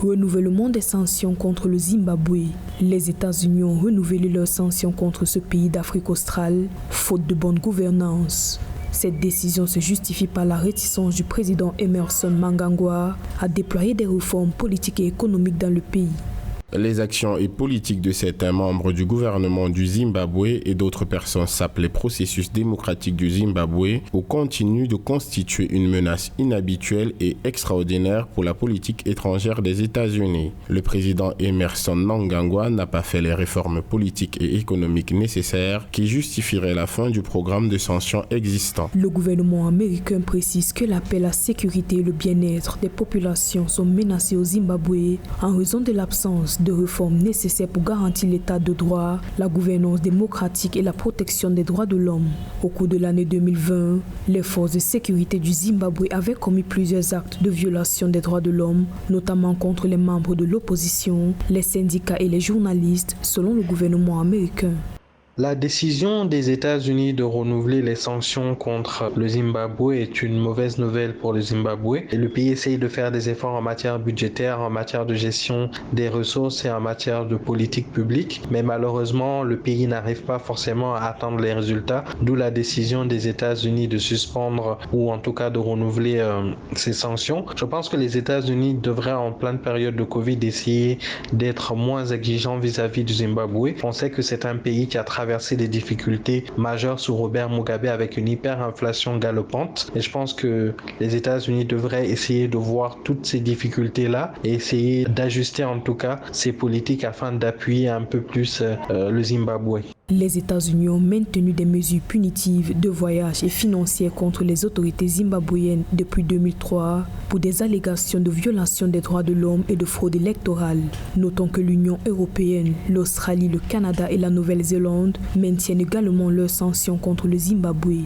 Renouvellement des sanctions contre le Zimbabwe. Les États-Unis ont renouvelé leurs sanctions contre ce pays d'Afrique australe, faute de bonne gouvernance. Cette décision se justifie par la réticence du président Emmerson Mnangagwa à déployer des réformes politiques et économiques dans le pays. Les actions et politiques de certains membres du gouvernement du Zimbabwe et d'autres personnes sapent les processus démocratiques du Zimbabwe ou continuent de constituer une menace inhabituelle et extraordinaire pour la politique étrangère des États-Unis. Le président Emmerson Mnangagwa n'a pas fait les réformes politiques et économiques nécessaires qui justifieraient la fin du programme de sanctions existant. Le gouvernement américain précise que la paix, la sécurité et le bien-être des populations sont menacés au Zimbabwe en raison de l'absence de réformes nécessaires pour garantir l'état de droit, la gouvernance démocratique et la protection des droits de l'homme. Au cours de l'année 2020, les forces de sécurité du Zimbabwe avaient commis plusieurs actes de violation des droits de l'homme, notamment contre les membres de l'opposition, les syndicats et les journalistes, selon le gouvernement américain. La décision des États-Unis de renouveler les sanctions contre le Zimbabwe est une mauvaise nouvelle pour le Zimbabwe. Et le pays essaye de faire des efforts en matière budgétaire, en matière de gestion des ressources et en matière de politique publique. Mais malheureusement, le pays n'arrive pas forcément à atteindre les résultats, d'où la décision des États-Unis de suspendre ou en tout cas de renouveler ces sanctions. Je pense que les États-Unis devraient en pleine période de Covid essayer d'être moins exigeants vis-à-vis du Zimbabwe. On sait que c'est un pays qui a traversé des difficultés majeures sous Robert Mugabe avec une hyperinflation galopante. Et je pense que les États-Unis devraient essayer de voir toutes ces difficultés-là et essayer d'ajuster en tout cas ces politiques afin d'appuyer un peu plus le Zimbabwe. Les États-Unis ont maintenu des mesures punitives de voyage et financières contre les autorités zimbabwéennes depuis 2003 pour des allégations de violation des droits de l'homme et de fraude électorale. Notons que l'Union européenne, l'Australie, le Canada et la Nouvelle-Zélande maintiennent également leurs sanctions contre le Zimbabwe.